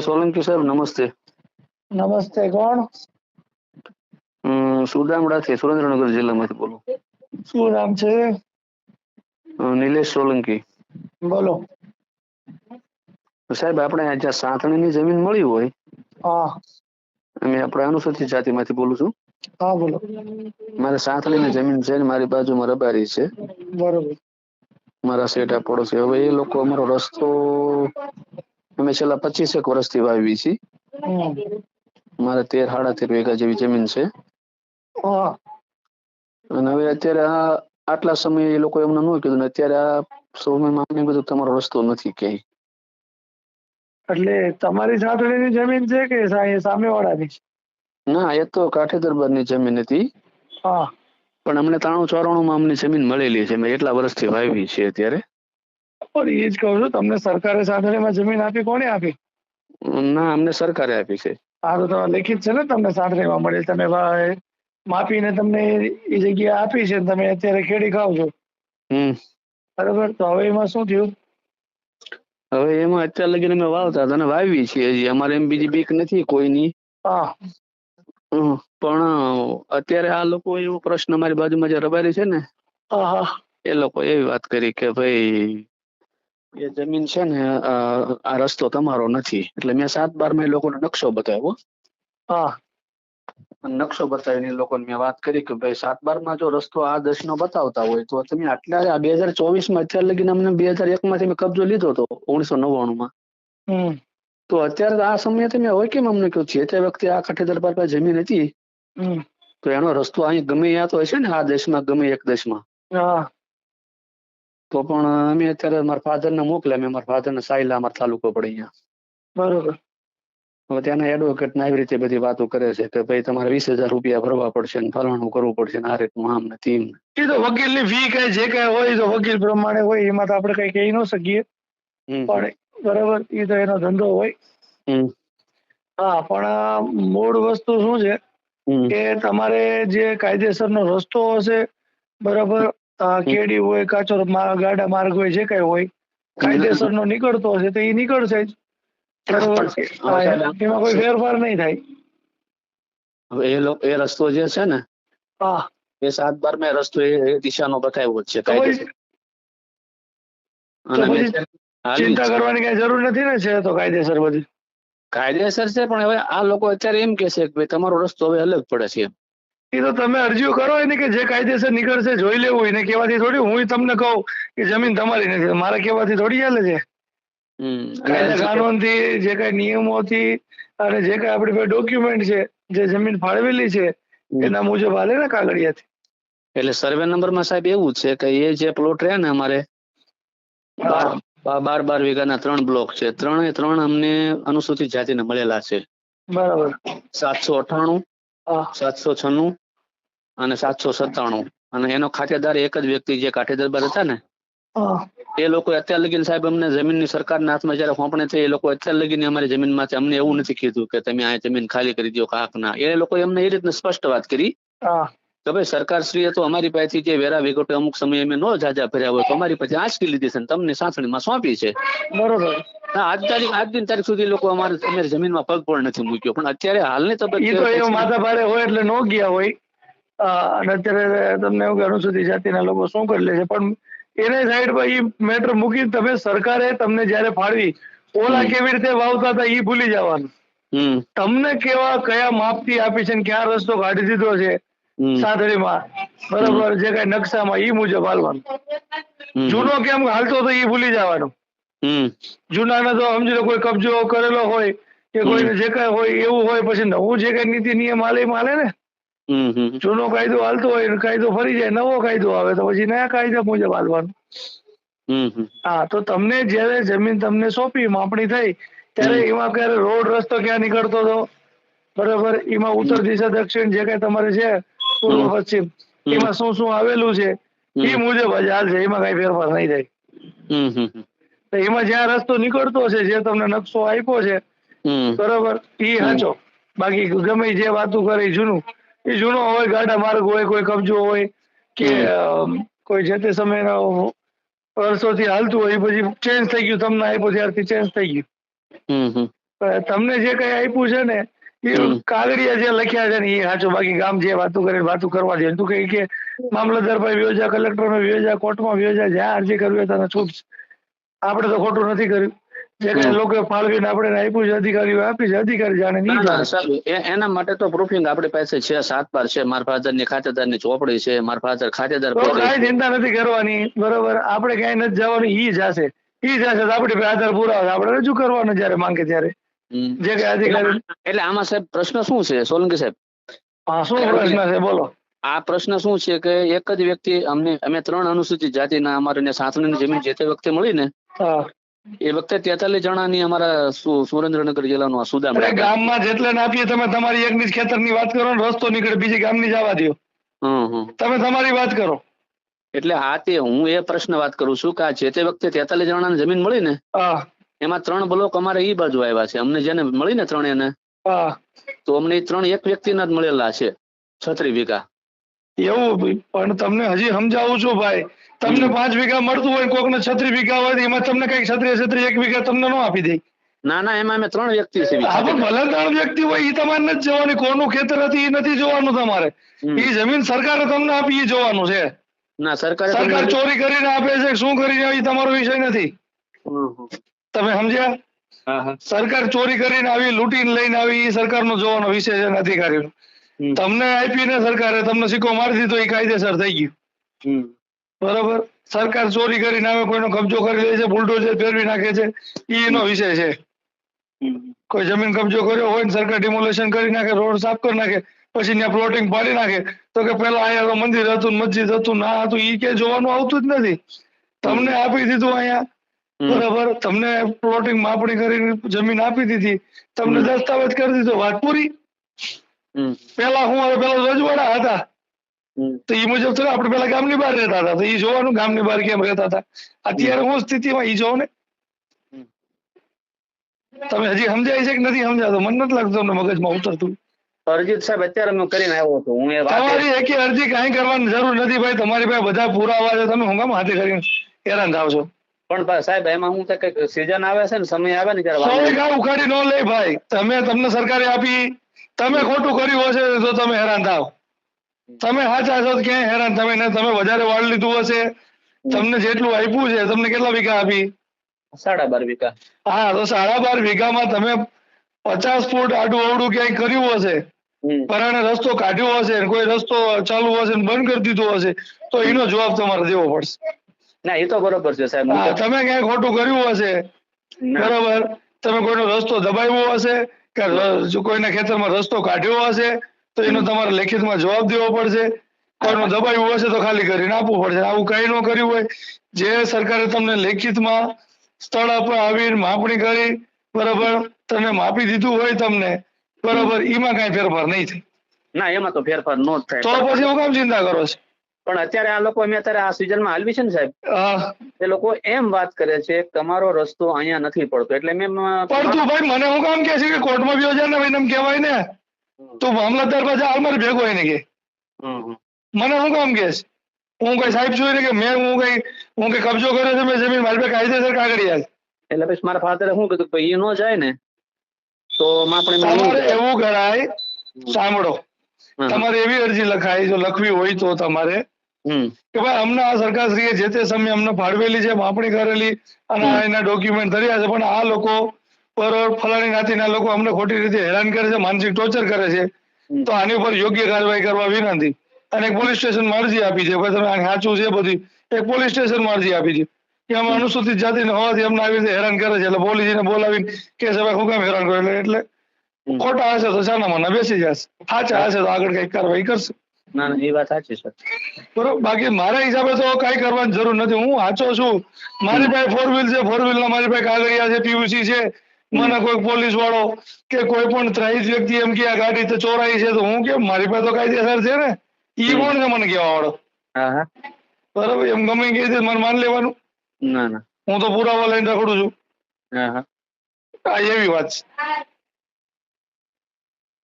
સોલંકી સાહેબ નમસ્તે. નમસ્તે. કોણ? સુદામડાથી સુરેન્દ્રનગર જિલ્લામાંથી બોલું. શું નામ છે? નિલેશ સોલંકી. બોલો. સાહેબ આપણે જ્યાં સાંથણીની જમીન મળી હોય, હા અમે આપણે અનુસૂચિત જાતિમાંથી બોલું છું. હા બોલો. મારે સાંથણીની જમીન છે ને મારી બાજુમાં રબારી છે. બરોબર. મારા શેઠા પડોશી. હવે એ લોકો અમારો રસ્તો અમે છેલ્લા 25 વર્ષથી વાવી છીએ. મારે 13 સાડા 13 વીઘા જેવી જમીન છે. હા અને હવે અત્યારે આટલા સમય એ લોકો એમને ન કીધું ને અત્યારે આ સમયમાં અમને કીધું તમારો રસ્તો નથી ક્યાંય. એટલે તમારી સાંથળીની જમીન છે કે સામેવાળાની? ના, એ તો કાઠી દરબારની જમીન હતી. હા પણ અમને 93-94 અમને જમીન મળેલી છે. મેં એટલા વર્ષથી વાવી છે અત્યારે. પણ એ જ કહું છું, તમને સરકારે સાંથળીમાં જમીન આપી? કોણે આપી? ના, અમને સરકારે આપી છે. હા તો તમે લેખિત છે ને તમને સાંથળીમાં મળેલ. તમે માપીને તમને એ જગ્યા આપી છે, તમે અત્યારે ખેડી ખાવ છો. બરોબર. તો હવે એમાં શું થયું? હવે એમાં અત્યાર લગીને અમે વાવતા હતા અને વાવી છીએ હજી. અમારે એમ બીજી બીક નથી કોઈની. હા પણ અત્યારે આ લોકો એવો પ્રશ્ન, મારી બાજુમાં જે રબારી છે ને, હા એ લોકો એવી વાત કરી કે ભાઈ એ જમીન છે ને આ રસ્તો તમારો નથી. એટલે મેં 7/12 એ લોકોને નકશો બતાવ્યો. હા નકશો બતાવીને એ લોકોને મેં વાત કરી કે ભાઈ 7/12 જો રસ્તો આ દશનો બતાવતા હોય તો તમે આટલા 2024 અત્યાર લગીને અમને 2001 કબજો લીધો હતો 1999. તો અત્યારે આ સમયે તમે હોય કેમ અમને કહ્યું છે? તે વખતે આ કાઠી દરબાર પર જમીન હતી તો એનો રસ્તો અહીં ગમે ત્યાં તો હશે ને, આ દેશમાં ગમે એક દેશમાં. તો પણ અમે અત્યારે મારા ફાધરને મોકલ્યા. મેં મારા ફાધરને સાયલા, અમારો તાલુકો પડે અહીંયા. બરોબર. હવે ત્યાંના એડવોકેટને આવી રીતે બધી વાતો કરે છે કે ભાઈ તમારે 20,000 રૂપિયા ભરવા પડશે ને ફલાણું કરવું પડશે ને આ રીતનું આમ ને તેમ. એ તો વકીલની ફી કઈ જે કઈ હોય તો વકીલ પ્રમાણે હોય, એમાં તો આપણે કઈ કહી ન શકીએ. પણ બરાબર, એ તો એનો ધંધો હોય. હા, પણ મૂળ વસ્તુ શું છે કે તમારે જે કાયદેસરનો રસ્તો હશે, બરાબર, કેડી હોય, કાચો ગાડા માર્ગ હોય, જે કઈ હોય કાયદેસરનો નીકળતો હશે તો એ નીકળશે જ. બરોબર. એમાં કોઈ ફેરફાર નહીં થાય. હવે એ રસ્તો જે છે ને, હા, એ 7/12 રસ્તો એ દિશાનો બતાવ્યો છે તો કાયદેસર. પછી ચિંતા કરવાની કઈ જરૂર નથી ને? છે તો કાયદેસર બધી. કાયદેસર છે, પણ હવે આ લોકો અત્યારે એમ કે છે કે ભાઈ તમારો રસ્તો હવે અલગ પડે છે. એ તો તમે અરજીઓ કરો ને કે જે કાયદેસર નીકળશે જોઈ લેવું. એને કહેવાથી થોડી હું તમને કહું કે જમીન તમારી નથી, મારા કહેવાથી થોડી ચાલે છે. કાયદા કાનૂનથી, જે કઈ નિયમોથી અને જે કઈ આપણી પાસે ડોક્યુમેન્ટ છે, જે જમીન ફાળવેલી છે એના મુજબ હાલે ને કાગળિયાથી. એટલે સર્વે નંબરમાં સાહેબ એવું છે કે એ જે પ્લોટ રહ્યા ને અમારે 12 વીઘાના 3 બ્લોક છે. 3 અમને અનુસૂચિત જાતિને મળેલા છે. બરાબર. 798, 796 અને 797. અને એનો ખાતેદાર એક જ વ્યક્તિ જે કાઠી દરબાર હતા ને, એ લોકો અત્યાર લગીને સાહેબ અમને જમીનની સરકારના હાથમાં જયારે સોંપણી થઈ, એ લોકો અત્યાર લગીને અમારી જમીનમાંથી અમને એવું નથી કીધું કે તમે આ જમીન ખાલી કરી દો કાક ના. એ લોકો એમને એ રીતને સ્પષ્ટ વાત કરી કે ભાઈ સરકારશ્રીએ તો અમારી પાસેથી જે વેરા વિગતો અમુક સમય અમે નો જાજા ભર્યા હોય તો અમારી પાસે આંચકી લીધી છે, તમને સાંસણીમાં સોંપી છે. બરોબર. આજની તારીખ સુધી લોકો અમારી જમીનમાં પગ પણ નથી મૂક્યો. પણ અત્યારે હાલની તબક્કે તો એ માથા ભારે હોય એટલે નો ગયા હોય. અને અત્યારે તમને એવું કે અનુસૂચિત જાતિના લોકો શું કરી લે છે, પણ એને સાઈડ પર એ મેટર મૂકી તમે સરકારે તમને જયારે ફાળવી, ઓલા કેવી રીતે વાવતા હતા એ ભૂલી જવાનું. તમને કયા માપથી આપી છે, ક્યાં રસ્તો કાઢી દીધો છે સાંથળીમાં, બરોબર, જે કઈ નકશામાં ઈ મુજબ હાલવાનું. જૂનો કેમ હાલતો હતો એ ભૂલી જવાનું. જૂનાને તો સમજી લો કોઈ કબજો કરેલો હોય કે કોઈને જે કઈ હોય એવું હોય, પછી નવું જે કઈ નીતિ નિયમ હાલે એમાં હાલે ને. જૂનો કાયદો હાલતો હોય, કાયદો ફરી જાય, નવો કાયદો આવે તો પછી નયા કાયદા મુજબ હાલવાનું. હા, તો તમને જયારે જમીન તમને સોંપી, માપણી થઈ, ત્યારે એમાં ક્યારે રોડ રસ્તો ક્યાં નીકળતો હતો, બરોબર, એમાં ઉત્તર દિશા દક્ષિણ જે કઈ તમારે છે, પૂર્વ પશ્ચિમ, એમાં શું શું આવેલું છે એ મુજબ જ હાલશે. એમાં કઈ ફેરફાર નહીં થાય. તો એમાં જ્યાં રસ્તો નીકળતો છે, જે તમને નકશો આપ્યો છે, બરોબર, ઈ હાચો. બાકી ગમે જે વાતો કરે જૂનું, એ જૂનો હોય, ગાડા માર્ગ હોય, કોઈ કબજો હોય કે કોઈ જે તે સમયનો વર્ષોથી હાલતું હોય, પછી ચેન્જ થઈ ગયું, તમને આપ્યો ત્યારથી ચેન્જ થઈ ગયું. તમને જે કઈ આપ્યું છે ને એ કાગળિયા જે લખ્યા છે ને એ સાચું, બાકી ગામ જે વાતું કરવા દે. તું કઈ કે મામલતદાર ભાઈ વ્યોજા, કલેક્ટર માં વ્યોજા, કોર્ટમાં વ્યોજા, જ્યાં અરજી કરવી હોય તને છૂટ. આપણે તો ખોટું નથી કર્યું. જે કઈ લોકો ફાળવીને આપણે આપ્યું છે અધિકારીઓ આપી છે, અધિકારી જાણે નહીં જાણે. એના માટે તો પ્રૂફિંગ આપણી પાસે છે, 7 બાર છે. મારા ફાધર ની ખાતેદાર ની ચોપડી છે, મારા ફાધર ખાતેદાર. તો કાંઈ ચિંતા નથી કરવાની, બરોબર. આપણે ક્યાંય નથી જવાનું, ઈ જશે તો આપણી આધાર પુરાવા આપણે રજૂ કરવાનો જયારે માંગે ત્યારે. જે કઈ અધિકારી. એટલે આમાં સાહેબ પ્રશ્ન શું છે સોલંકી સાહેબ? હા, શું પ્રશ્ન છે બોલો. આ પ્રશ્ન શું છે કે એક જ વ્યક્તિ અમે 3 અનુસૂચિત જાતિના અમારે સાસણની જમીન જે તે વખતે મળી ને, એ વખતે 43 જણાની અમારા સુરેન્દ્રનગર જિલ્લાનો સુદામ. ગામમાં જેટલા ને આપીએ તમે તમારી એકની જ ખેતરની વાત કરો ને, રસ્તો નીકળે બીજી ગામની જવા દો. તમે તમારી વાત કરો. એટલે હું એ પ્રશ્ન વાત કરું છું કે આ જે તે વખતે 43 જણાની જમીન મળી ને, એમાં 3 બ્લોક અમારે ઈ બાજુ આવ્યા છે. અમને જેને મળી ને 3 એને, તો અમને 3 એક વ્યક્તિના જ મળેલા છે 36 વીઘા. એવું પણ તમને હજી સમજાવું છું ભાઈ, તમને 5 વીઘા મળતું હોય, કોકને 36 વીઘા હોય, એમાં તમને કઈ 36 1 વીઘા તમને ન આપી દે. ના એમાં અમે 3 વ્યક્તિ છે. ભલે 3 વ્યક્તિ હોય, એ તમારે નથી જોવાની. કોનું ખેતર હતી એ નથી જોવાનું તમારે. એ જમીન સરકારે તમને આપી એ જોવાનું છે. ના, સરકાર ચોરી કરીને આપે છે, શું કરીને એ તમારો વિષય નથી. તમે સમજ્યા? સરકાર ચોરી કરીને આવી, લૂંટીને લઈને આવી, એ સરકારનો જોવાનો વિષય છે, અધિકારીનો. તમને આપીને સરકારે તમને સિક્કો મારી દીધો, એ કાયદેસર થઈ ગયું. બરોબર. સરકાર ચોરી કરીને આવે, કોઈનો કબજો કરી લે છે, બુલડોઝર ફેરવી નાખે છે, એનો વિષય છે. કોઈ જમીન કબજો કર્યો હોય ને સરકાર ડિમોલેશન કરી નાખે, રોડ સાફ કરી નાખે, પછી ત્યાં પ્લોટિંગ પાડી નાખે, તો કે પેલા અહીંયા મંદિર હતું, મસ્જિદ હતું, ના હતું, એ કે જોવાનું આવતું જ નથી. તમને આપી દીધું અહીંયા, બરાબર. તમને પ્લોટિંગ માપણી કરીને જમીન આપી દીધી, તમને દસ્તાવેજ કરી દીધો, વાત પૂરી. પેલા પેલા રજવાડા હતા, તો એ મુજબ તો આપણે પેલા ગામની બહાર રહેતા હતા, તો એ જોવાનું ગામની બહાર કેમ રહેતા હતા. અત્યારે હું સ્થિતિમાં એ જોવો ને. તમે હજી સમજાય છે કે નથી સમજાતો? મને નથી લાગતું તમને મગજમાં ઉતરતું. અરજીત સાહેબ અત્યારે હું કરીને આવ્યો હતો. તમારી એકે અરજી કાંઈ કરવાની જરૂર નથી ભાઈ. તમારી પાસે બધા પુરાવા છે, તમે હું હાથે કરીને હેરાન થાવ છો. પણ સાહેબ એમાં હું કઈક સીઝન આવે છે ને, સમય આવે ને ત્યારે ઘા ઉખાડી ન લે ભાઈ. તમને સરકારે આપી, તમે ખોટું કર્યું હશે તો તમે હેરાન થાવ. તમે સાચા છો ક્યાંય હેરાન તમે વધારે વાળ લીધું હશે. તમને જેટલું આપ્યું છે, તમને કેટલા વીઘા આપી? 12.5 વીઘા. હા, તો 12.5 વીઘામાં તમે 50 ફૂટ આડું અવડું ક્યાંય કર્યું હશે, પરાણે રસ્તો કાઢ્યો હશે, કોઈ રસ્તો ચાલુ હશે બંધ કરી દીધો હશે, તો એનો જવાબ તમારે દેવો પડશે. ના, એ તો બરોબર છે સાહેબ. તમે ક્યાંય ખોટું કર્યું હશે, બરોબર, તમે કોઈનો રસ્તો દબાવ્યો હશે કે કોઈના ખેતરમાં રસ્તો કાઢ્યો હશે, તો એનો તમારે લેખિતમાં જવાબ દેવો પડશે. કોઈનો દબાવ્યું હશે તો ખાલી કરીને આપવું પડશે. આવું કઈ ન કર્યું હોય, જે સરકારે તમને લેખિતમાં સ્થળ પર આવીને માપણી કરી, બરોબર, તમે માપી દીધું હોય તમને, બરોબર, એમાં કઈ ફેરફાર નહીં થાય. ના, એમાં તો ફેરફાર નો જ થાય. તો પછી હું કામ ચિંતા કરો છો? પણ અત્યારે આ લોકો અત્યારે આ સિઝનમાં હાલવી છે ને સાહેબ, એ લોકો એમ વાત કરે છે કે તમારો રસ્તો અહીંયા નથી પડતો, એટલે મેં પડતું ભાઈ. મને હું કામ કે છે કે કોર્ટમાં ગયો છે ને ભાઈ, એમ કહેવાય ને, તું મામલતદાર પાસે હાલ મારે ભેગો હોય ને કે મને હું કામ કે છે? હું કઈ સાહેબ છું ને કે હું કઈ કબજો કર્યો છે મેં જમીન મારી પાસે કાયદેસર કાગળિયા? એટલે પછી મારા ફાધરે શું કીધું કે એ ન જાય ને તો તમારે એવું કરાય. સાંભળો, તમારે એવી અરજી લખાય, જો લખવી હોય તો તમારે કે ભાઈ અમને આ સરકારશ્રીએ જે તે સમયે અમને ફાળવેલી છે, માપણી કરેલી અને એના ડોક્યુમેન્ટ ધર્યા છે, પણ આ લોકો બરોબર ફલાણી જ્ઞાતિના લોકો અમને ખોટી રીતે હેરાન કરે છે, માનસિક ટોર્ચર કરે છે, તો આની ઉપર યોગ્ય કાર્યવાહી કરવા વિનંતી. અને એક પોલીસ સ્ટેશનમાં અરજી આપી છે, ભાઈ તમે સાચું છે બધી, એક પોલીસ સ્ટેશનમાં અરજી આપી છે કે અમે અનુસૂચિત જાતિને હોવાથી અમને આવી રીતે હેરાન કરે છે, એટલે પોલીસને બોલાવીને કે છે ભાઈ હું કેમ હેરાન કરો, એટલે ખોટા હશે તો સાના માના બેસી જશે, સાચા હશે તો આગળ કઈક કાર્યવાહી કરશે. ના, એ વાત સાચી છે બરોબર. બાકી મારા હિસાબે તો કઈ કરવાની જરૂર નથી. હું સાચો છું, મારી પાસે 4 વ્હીલ છે, 4 વ્હીલ ના મારી પાસે કાગળિયા છે, પીયુસી છે. મને કોઈ પોલીસ વાળો કે કોઈ પણ ત્રાહિત વ્યક્તિ એમ કે આ ગાડી તો ચોરાઈ છે, તો હું કેમ, મારી પાસે તો કાયદેસર છે ને. ઈ કોણ છે મને કેવા વાળો? બરાબર, એમ ગમે કે મને માન લેવાનું? ના, હું તો પુરાવા લઈને રખડું છું. આ એવી વાત છે.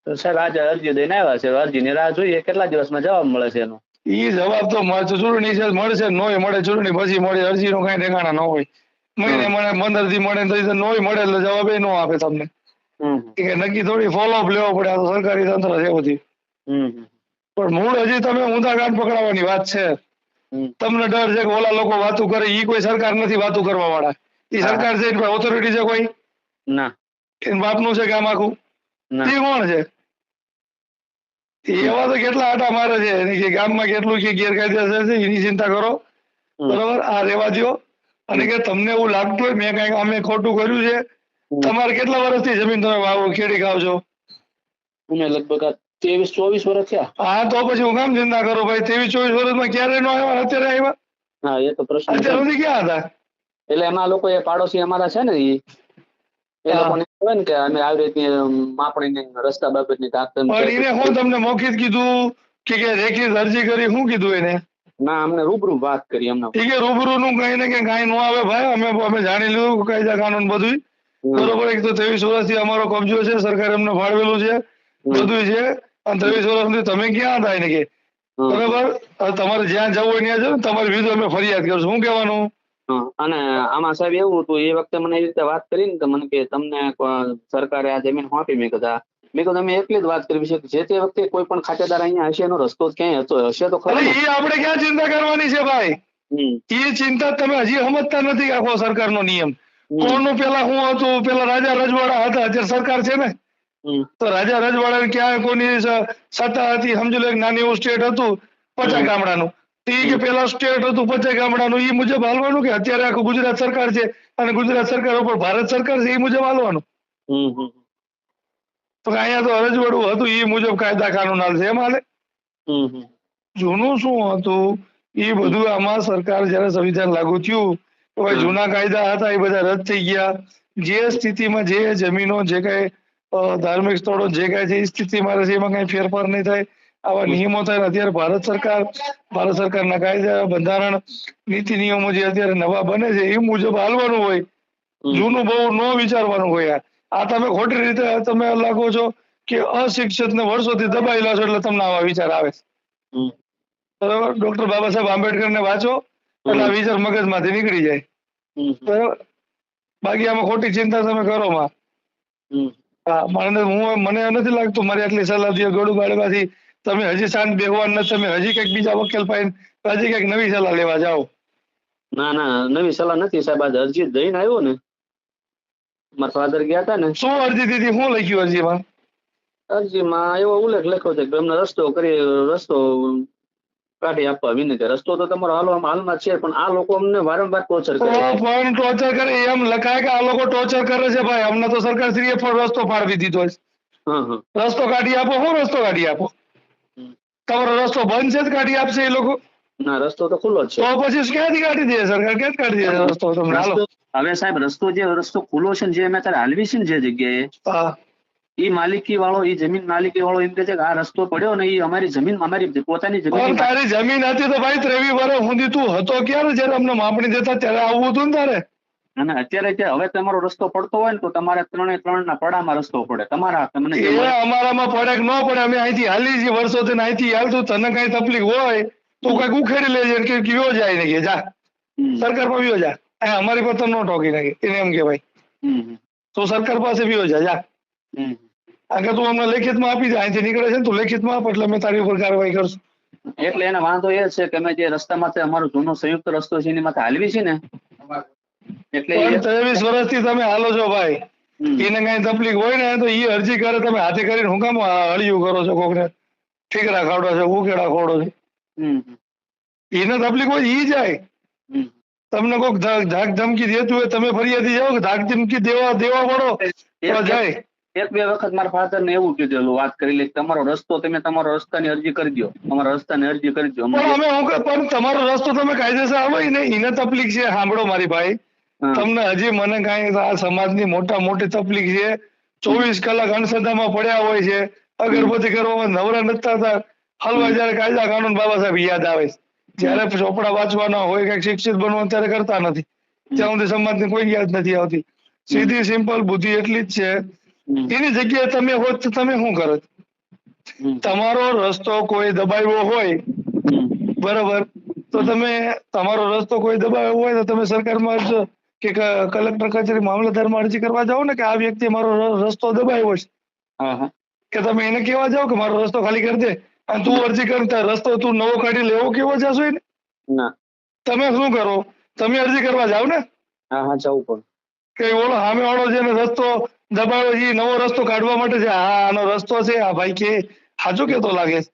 તો સાહેબ આજે અરજી દઈને આવ્યા છે, અરજીની રાહ જોઈએ, કેટલા દિવસમાં જવાબ મળે છે એનો? ઈ જવાબ તો ચૂંટણી છે મળશે, નોય મળે, ચૂંટણી પછી મળે. અરજી નું કઈ ઠેકાણા ન હોય. મહિને મળે, 15 દી મળે, તો નોય મળે એટલે જવાબ એ ન આપે તમને. કે નક્કી થોડી ફોલોઅપ લેવો પડે, આ તો સરકારી તંત્ર છે બધી. પણ મૂળ હજી તમે ઊંધા કાન પકડાવવાની વાત છે. તમને ડર છે કે ઓલા લોકો વાતું કરે, ઈ કોઈ સરકાર નથી વાતું કરવા વાળા. ઈ સરકાર છે, કોઈ ઓથોરિટી છે કોઈ? ના. એનું બાપનું છે કામ આખું? એ કોણ છે? એવા તો કેટલા આટા મારે છે કે ગામમાં કેટલું કે ગેરકાયદેસર છે, એની ચિંતા કરો. બરોબર, આ રેવા દો. અને કે તમને એવું લાગતું હોય મેં કઈક અમે ખોટું કર્યું છે, તમારે કેટલા વર્ષથી જમીન તમે વાવો ખેડી ખાવ છો? અમે લગભગ 23-24 વર્ષ થયા. હા, તો પછી હું કામ ચિંતા કરું ભાઈ? 23-24 વર્ષમાં ક્યારે નો આવ્યા, અત્યારે આવ્યા? હા, એ તો પ્રશ્ન. અત્યાર સુધી ક્યાં હતા? એટલે એમાં લોકો એ પાડોશી અમારા છે ને, એ લોકોને કહેવાય ને કે અમે આવી રીતની માપણી રસ્તા બાબતની તાકતમ. પણ એને હું તમને મૌખિક કીધું કે રેખિત અરજી કરી, શું કીધું એને? ના, અમને રૂબરૂ વાત કરી એમને. ઠીક છે, રૂબરૂ નું કઈ ને કઈ નો આવે ભાઈ. અમે જાણી લીધું કાયદા કાનૂન બધું. બરોબર, એક તો 23 વર્ષથી અમારો કબજો છે, સરકાર અમને ફાળવેલું છે, બધું છે. અને 23 વર્ષથી તમે ક્યાં હતા એને કે? બરોબર, તમારે જ્યાં જવું હોય ત્યાં જાવ, તમારી વિરુદ્ધ અમે ફરિયાદ કરશું. શું કહેવાનું? અને આમાં સાહેબ એવું હતું, એ વખતે મને એ રીતે વાત કરી ને, મને કે તમને સરકારે આ જમીન સોંપી. મેં કીધું તમે એટલી જ વાત કરવી છે કે જે તે વખતે કોઈ પણ ખાતેદાર અહીંયા હશે, એનો રસ્તો ક્યાંય હતો હશે તો ખરો. એ આપણે ક્યાં ચિંતા કરવાની છે ભાઈ? એ ચિંતા તમે હજી સમજતા નથી. આખો સરકારનો નિયમ કોણનું પેલા શું હતું? પેલા રાજા રજવાડા હતા, અત્યારે સરકાર છે ને. તો રાજા રજવાડા ક્યાં કોની સત્તા હતી? સમજી લો, એક નાની એવું સ્ટેટ હતું 50 ગામડાનું. કે પેલા સ્ટેટ હતું 50 ગામડાનું, એ મુજબ હાલવાનું કે અત્યારે આખું ગુજરાત સરકાર છે અને ગુજરાત સરકાર ઉપર ભારત સરકાર છે, એ મુજબ હાલવાનું? તો અહીંયા તો રજવાડું હતું, એ મુજબ કાયદા કાનૂન હાલશે, એમ હાલે? જૂનું શું હતું એ બધું આમાં સરકાર જયારે સંવિધાન લાગુ થયું તો ભાઈ જૂના કાયદા હતા એ બધા રદ થઈ ગયા. જે સ્થિતિમાં જે જમીનો, જે કઈ ધાર્મિક સ્થળો જે કઈ છે એ સ્થિતિમાં રહેશે, એમાં કઈ ફેરફાર નહીં થાય. આવા નિયમો થાય. અત્યારે ભારત સરકારના કાયદા, બંધારણ, નીતિ નિયમો જે અત્યારે નવા બને છે એ મુજબ હાલવાનું હોય. જૂનું બહુ ન વિચારવાનું હોય. આ તમે ખોટી રીતે તમે લાગો છો કે અશિક્ષિત ને વર્ષોથી દબાયેલા છો એટલે તમને આવા વિચાર આવે. બરાબર, ડોક્ટર બાબા સાહેબ આંબેડકર ને વાંચો એટલે આ વિચાર મગજમાંથી નીકળી જાય. બરાબર, બાકી આમાં ખોટી ચિંતા તમે કરો માં. હા, મને નથી લાગતું મારી આટલી સલાહ દે ગળું બાળવાથી તમે હજી શાંત બેહવાન નથી. તમે હજી કઈક બીજા વકીલ પાસે હજી કઈક નવી સલાહ લેવા જાઓ. ના ના, નવી સલાહ નથી સાહેબ. આજે અરજી દઈને આવ્યો ને, મારા ફાધર ગયા હતા ને. શું અરજી દીધી? શું લખ્યું અરજીમાં? અરજીમાં એવો ઉલ્લેખ લખ્યો છે કે અમને રસ્તો કાઢી આપવા વિનંતી. રસ્તો તો તમારો હાલમાં છે, પણ આ લોકો અમને વારંવાર ટોર્ચર કરે. પણ ટોર્ચર કરે એમ લખાય કે આ લોકો ટોર્ચર કરે છે ભાઈ? અમને તો સરકાર શ્રીએ રસ્તો ફાળવી દીધો છે. રસ્તો કાઢી આપો. શું રસ્તો કાઢી આપો? તમારો રસ્તો બંધ છે જ કાઢી આપશે એ લોકો? ના, રસ્તો તો ખુલ્લો જ છે. તો પછી ક્યાંથી કાઢી દે સરકાર? ક્યાંથી કાઢી દે રસ્તો તમને? હાલો હવે સાહેબ, રસ્તો ખુલ્લો છે ને, જે અમે અત્યારે હાલવી છે ને જે જગ્યાએ, એ માલિકી વાળો, એ જમીન માલિકી વાળો એમ કે છે કે આ રસ્તો પડ્યો ને એ અમારી જમીન, અમારી પોતાની જમીન. તારી જમીન હતી તો ભાઈ 23 વર્ષ સુધી તું હતો ક્યારે? જયારે અમને માપણી દેતા ત્યારે આવવું હતું ને તારે. અને અત્યારે હવે તમારો રસ્તો પડતો હોય ને તો તમારે 3 ના પડામાં રસ્તો પડે તમારા. અમારામાં પડે કે ન પડે, અમે અહીંથી હાલી છીએ વર્ષોથી, અહીંથી હાલતું. તને કઈ તકલીફ હોય તું કઈક ઉખેડી લેજે કે વિયો જાય ને કે જા સરકાર પર વિયો જા. અમારી પર તો નો ટોકી નાખે એને એમ કે ભાઈ તો સરકાર પાસે વિયો જા. આગળ તું અમને લેખિતમાં આપી દે, અહીંથી નીકળે છે ને તું લેખિતમાં આપ એટલે અમે તારી ઉપર કાર્યવાહી કરશું. એટલે એને વાંધો એ છે કે અમે જે રસ્તામાં અમારો જૂનો સંયુક્ત રસ્તો છે એની માથે હાલવી છે ને, એટલે 23 વર્ષથી તમે હાલો છો ભાઈ. એને કઈ તકલીફ હોય ને તો એ અરજી કરે, તમે હાથે કરીને હું કામ હળિયું કરો છો? કોકને ઠીકરા ખાવડો છો, ઉકેડા ખોડો છો? એને તકલીફ હોય ઈ જાય. તમને કોઈક ધાક ધમકી દેતું હોય તમે ફરિયાદી જાઓ કે ધાક ધમકી દેવા પડો જાય. 1-2 વખત મારા ફાધર ને એવું કીધેલું, વાત કરી લે તમારો રસ્તો, તમે તમારો રસ્તાની અરજી કરી દો, અમારા રસ્તાની અરજી કરી દો. પણ તમારો રસ્તો તમે કાયદેસર આવો ને, એને તકલીફ છે. સાંભળો મારી ભાઈ, તમને હજી મને કઈ આ સમાજની મોટી તકલીફ છે. 24 કલાક અંધશ્રદ્ધામાં પડ્યા હોય છે, અગરબત્તી કરવામાં નવરા નથી થતા. હલવા જયારે કાયદા કાનૂન બાબા સાહેબ યાદ આવે, જયારે ચોપડા વાંચવાના હોય, કઈક શિક્ષિત બનવા ત્યારે કરતા નથી. ત્યાં સુધી સમાજની કોઈ યાદ નથી આવતી. સીધી સિમ્પલ બુદ્ધિ એટલી જ છે. એની જગ્યાએ તમે હોત તો તમે શું કરત? તમારો રસ્તો કોઈ દબાવ્યો હોય, બરોબર, તો તમે તમારો રસ્તો કોઈ દબાવ્યો હોય તો તમે સરકારમાં કે કલેક્ટર કચેરી મામલતદારમાં અરજી કરવા જાઓ ને કે આ વ્યક્તિ મારો રસ્તો દબાવ્યો છે, હા હા કે તમે એને કેવા જાઓ કે મારો રસ્તો ખાલી કરી દે અને તું અરજી કરતા રસ્તો તું નવો કાઢી લેવો કેવો જશો એને? ના. તમે શું કરો? તમે અરજી કરવા જાવ ને હા હા જવું પડે. કે ઓલો સામે વાળો જેને રસ્તો દબાવ્યો છે એ નવો રસ્તો કાઢવા માટે છે, હા આનો રસ્તો છે, આ ભાઈ કે સાચું કેતો લાગે છે,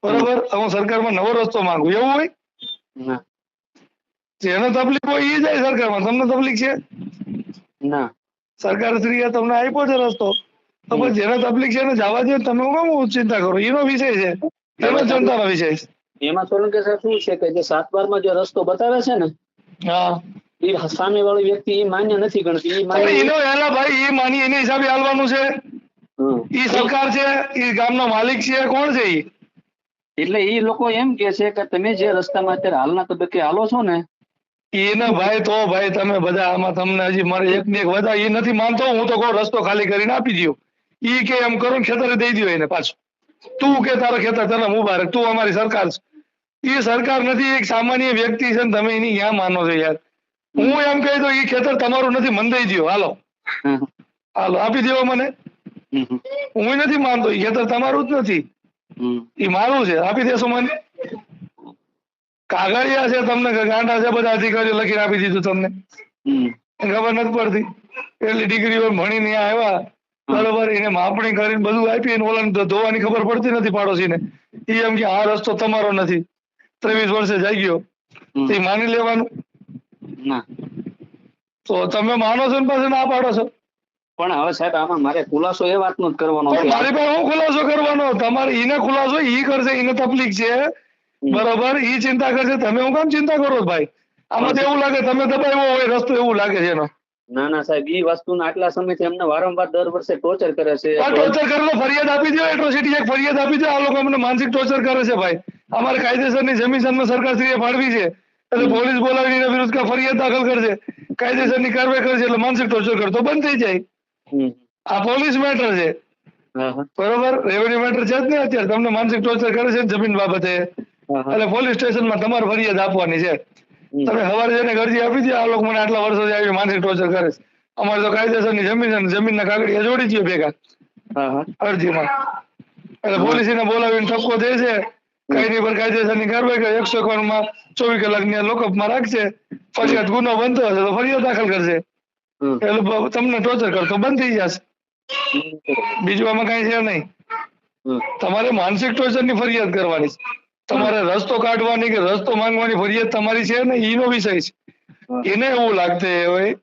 બરોબર, હું સરકારમાં નવો રસ્તો માંગુ, એવું હોય? ના. જેને તકલીફ હોય એ જાય સરકારમાં, તમને તકલીફ છે? ના. સરકાર શ્રીએ તમને આપ્યો છે રસ્તો, તો પછી જેને તકલીફ છે એને જવા દે, તમે કેમ ચિંતા કરો? એનો વિષય છે, એનો જનતાનો વિષય છે. એમાં સોલંકી સાહેબ શું છે કે જે 7/12 માં જે રસ્તો બતાવે છે ને, હા, એ સામે વાળી વ્યક્તિ એ માન્ય નથી ગણતી. એ તો માન્ય એનો એલા ભાઈ એ માની એની હિસાબે હાલવાનું છે. ઈ સરકાર છે, ઈ ગામનો માલિક છે, કોણ છે ઈ? એટલે એ લોકો એમ કે છે કે તમે જે રસ્તામાં અત્યારે હાલના તબક્કે હાલો છો ને, એને ભાઈ તો ભાઈ તમે બધા આમાં તમને હજી મારે એક ને એક વધારે એ નથી માનતો, હું તો કહું રસ્તો ખાલી કરીને આપી દો. ઈ કે એમ કરો ને ખેતરે દઈ દો એને પાછું. તું કે તારા ખેતર તને મુબારક, તું અમારી સરકાર છે. એ સરકાર નથી, એક સામાન્ય વ્યક્તિ છે ને તમે એની ક્યાં માનો છો યાર? હું એમ કહી દઉં એ ખેતર તમારું નથી, મને દઈ દો, હાલો હાલો આપી દેવો મને. હું નથી માનતો એ ખેતર તમારું જ નથી, એ મારું છે, આપી દેશો મને. કાગળિયા છે, તમને ગાંડા છે, બધા અધિકારીઓ લખીને આપી દીધું તમને, ખબર નથી પડતી. એટલી ડિગ્રીઓ ભણીને આવ્યા, બરોબર, એને માપણી કરીને બધું આપી, એને ઓલાને ધોવાની ખબર પડતી નથી પાડોશીને. એ એમ કે આ રસ્તો તમારો નથી, 23 વર્ષે જાગ્યો, તો એ માની લેવાનું? તો તમે માનો છો ને પાછું ના પાડો છો? પણ હવે સાહેબ આમાં મારે ખુલાસો એ વાતનો જ કરવાનો છે. મારી પાસે હું ખુલાસો કરવાનો? તમારે એને ખુલાસો ઈ કરશે, એને તકલીફ છે, બરોબર, ઈ ચિંતા કરશે, તમે હું કામ ચિંતા કરો ભાઈ? આમાં તો એવું લાગે તમે દબાવ્યો હોય રસ્તો, એવું લાગે છે એનો. ના ના સાહેબ, એ વસ્તુના આટલા સમયથી અમને વારંવાર દર વર્ષે ટોર્ચર કરે છે. ટોર્ચર કરેલો ફરિયાદ આપી દો, એટ્રોસિટી એક ફરિયાદ આપી દો. આ લોકો અમને માનસિક ટોર્ચર કરે છે ભાઈ. અમારે કાયદેસરની જમીન સરકારશ્રીએ ફાળવી છે, એટલે પોલીસ બોલાવીને એના વિરુદ્ધ ફરિયાદ દાખલ કરશે, કાયદેસરની કાર્યવાહી કરશે, એટલે માનસિક ટોર્ચર કરતો બંધ થઈ જાય. આ પોલીસ મેટર છે, બરોબર, રેવન્યુ મેટર છે જ ને અત્યારે. તમને માનસિક ટોર્ચર કરે છે જમીન બાબતે, એટલે પોલીસ સ્ટેશનમાં તમારે ફરિયાદ આપવાની છે. તમે સવારે જઈને અરજી આપી દો, આ લોકો મને આટલા વર્ષોથી આવી માનસિક ટોર્ચર કરે છે, અમારે તો કાયદેસરની જમીન અને જમીનના કાગળિયા જોડી દો ભેગા અરજીમાં. એટલે પોલીસ એને બોલાવીને ઠપકો દે છે, કાયદી પર કાયદેસરની કાર્યવાહી કરે, 151 માં 24 કલાકની લોકઅપમાં રાખશે. ફરિયાદ ગુનો બનતો હશે તો ફરિયાદ દાખલ કરશે, એટલે તમને ટોર્ચર કરતો બંધ થઈ જશે. બીજું આમાં કઈ છે નહીં. તમારે માનસિક ટોર્ચર ની ફરિયાદ કરવાની છે, તમારે રસ્તો કાઢવાની કે રસ્તો માંગવાની ફરિયાદ તમારી છે ને, ઈનો વિષય છે. એને એવું લાગતું હોય,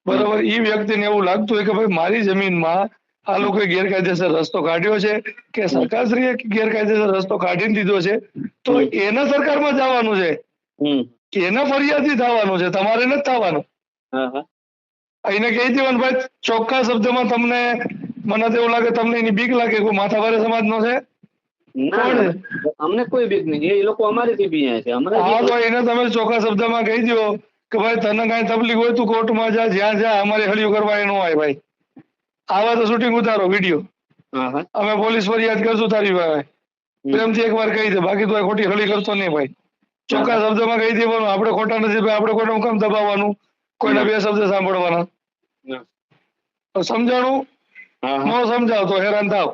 બરોબર, ઈ વ્યક્તિને એવું લાગતું હોય કે ભાઈ મારી જમીનમાં આ લોકોએ ગેરકાયદેસર રસ્તો કાઢ્યો છે, કે સરકારશ્રીએ ગેરકાયદેસર રસ્તો કાઢી દીધો છે, તો એને સરકારમાં જવાનું છે, એને ફરિયાદી થવાનું છે, તમારે નથી થવાનું. એને કહી દેવાનું ભાઈ ચોખ્ખા શબ્દમાં. તમને મને તો એવું લાગે તમને એની બીક લાગે, કોઈ માથાભારે સમાજનો છે. અમને કોઈ બીક નહીં, એ લોકો અમારીથી બી છે. હા તો એને તમે ચોખ્ખા શબ્દમાં કહી દો કે ભાઈ તને કઈ તકલીફ હોય તું કોર્ટમાં જા, જ્યાં જા, અમારે હળિયું કરવા એ ન હોય ભાઈ. આવા તો શૂટિંગ ઉતારો વિડીયો, અમે પોલીસ ફરિયાદ કરશું તારી ભાઈ, પ્રેમથી એકવાર કહી દે, બાકી તો ખોટી હળી કરતો નહીં ભાઈ. ચોખ્ખા શબ્દમાં કહી દેવાનું, આપણે ખોટા નથી ભાઈ, આપણે કોઈને કામ દબાવવાનું, કોઈના બે શબ્દ સાંભળવાના. સમજાણું? ન સમજાવ તો હેરાન થાવ,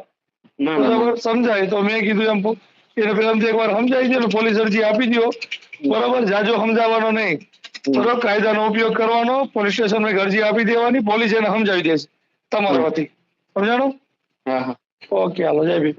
બરાબર, સમજાય તો મેં કીધું એમ એને પ્રેમથી એકવાર સમજાવી દો, પોલીસ અરજી આપી દો, બરોબર, જાજો સમજાવવાનો નહીં, બરોબર, કાયદાનો ઉપયોગ કરવાનો, પોલીસ સ્ટેશનમાં અરજી આપી દેવાની, પોલીસ એને સમજાવી દેશે તમારા વતી. સમજાણું? ઓકે, હાલો, જય ભીમ.